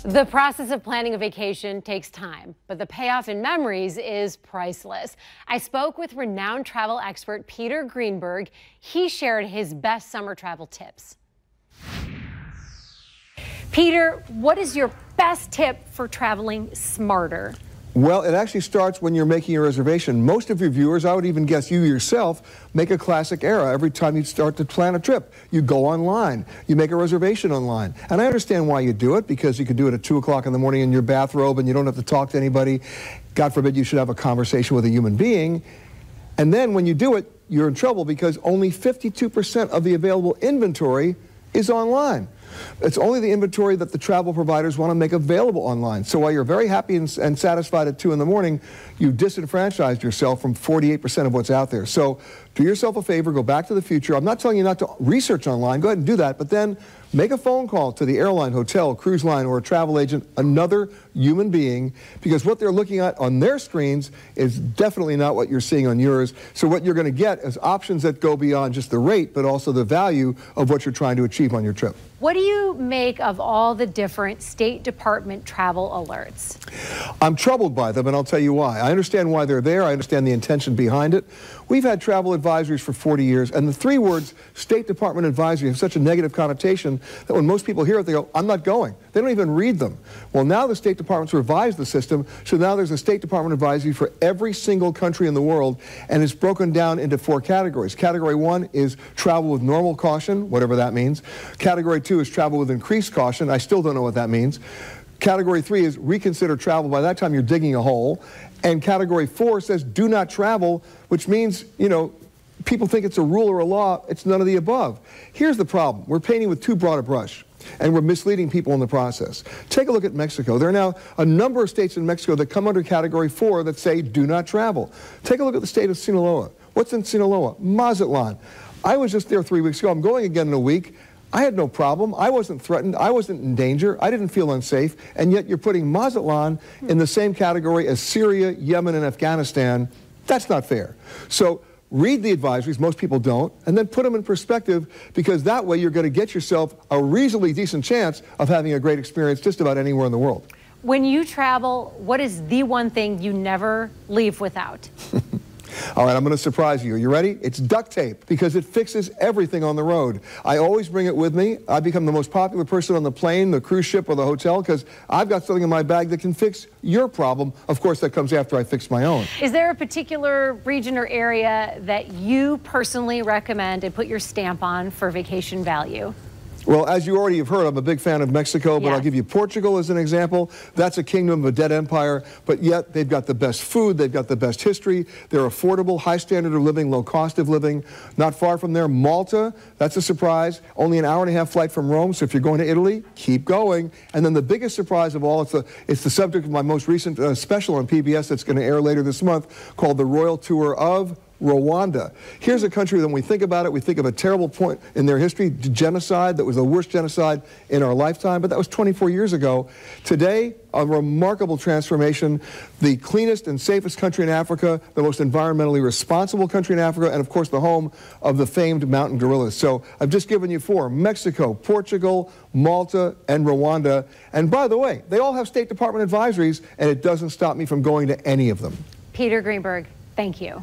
The process of planning a vacation takes time, but the payoff in memories is priceless. I spoke with renowned travel expert Peter Greenberg. He shared his best summer travel tips. Peter, what is your best tip for traveling smarter? Well, it actually starts when you're making a reservation. Most of your viewers, I would even guess you yourself, make a classic error every time you start to plan a trip. You go online. You make a reservation online. And I understand why you do it, because you can do it at 2 o'clock in the morning in your bathrobe and you don't have to talk to anybody. God forbid you should have a conversation with a human being. And then when you do it, you're in trouble because only 52% of the available inventory is online. It's only the inventory that the travel providers want to make available online. So while you're very happy and satisfied at 2 in the morning, you disenfranchised yourself from 48% of what's out there. So do yourself a favor, go back to the future. I'm not telling you not to research online. Go ahead and do that. But then make a phone call to the airline, hotel, cruise line, or a travel agent, another human being, because what they're looking at on their screens is definitely not what you're seeing on yours. So what you're going to get is options that go beyond just the rate, but also the value of what you're trying to achieve on your trip. What do you make of all the different State Department travel alerts? I'm troubled by them, and I'll tell you why. I understand why they're there. I understand the intention behind it. We've had travel advisories for 40 years, and the three words State Department advisory have such a negative connotation that when most people hear it, they go, I'm not going. They don't even read them. Well, now the State Department's revised the system, so now there's a State Department advisory for every single country in the world, and it's broken down into 4 categories. Category 1 is travel with normal caution, whatever that means. Category 2 is travel with increased caution. I still don't know what that means. Category 3 is reconsider travel. By that time, you're digging a hole. And Category 4 says do not travel, which means, you know, people think it's a rule or a law. It's none of the above. Here's the problem. We're painting with too broad a brush, and we're misleading people in the process. Take a look at Mexico. There are now a number of states in Mexico that come under Category 4 that say do not travel. Take a look at the state of Sinaloa. What's in Sinaloa? Mazatlan. I was just there 3 weeks ago. I'm going again in a week. I had no problem. I wasn't threatened. I wasn't in danger. I didn't feel unsafe. And yet you're putting Mazatlan in the same category as Syria, Yemen, and Afghanistan. That's not fair. So read the advisories. Most people don't. And then put them in perspective, because that way you're going to get yourself a reasonably decent chance of having a great experience just about anywhere in the world. When you travel, what is the one thing you never leave without? All right, I'm going to surprise you. Are you ready? It's duct tape, because it fixes everything on the road. I always bring it with me. I become the most popular person on the plane, the cruise ship, or the hotel, because I've got something in my bag that can fix your problem. Of course, that comes after I fix my own. Is there a particular region or area that you personally recommend and put your stamp on for vacation value? Well, as you already have heard, I'm a big fan of Mexico, but I'll give you Portugal as an example. That's a kingdom of a dead empire, but yet they've got the best food, they've got the best history, they're affordable, high standard of living, low cost of living. Not far from there, Malta, that's a surprise. Only an hour-and-a-half flight from Rome, so if you're going to Italy, keep going. And then the biggest surprise of all, it's the subject of my most recent special on PBS that's going to air later this month, called The Royal Tour of Rwanda. Here's a country that when we think about it, we think of a terrible point in their history, genocide, that was the worst genocide in our lifetime, but that was 24 years ago. Today, a remarkable transformation, the cleanest and safest country in Africa, the most environmentally responsible country in Africa, and of course the home of the famed mountain gorillas. So I've just given you 4, Mexico, Portugal, Malta, and Rwanda. And by the way, they all have State Department advisories, and it doesn't stop me from going to any of them. Peter Greenberg, thank you.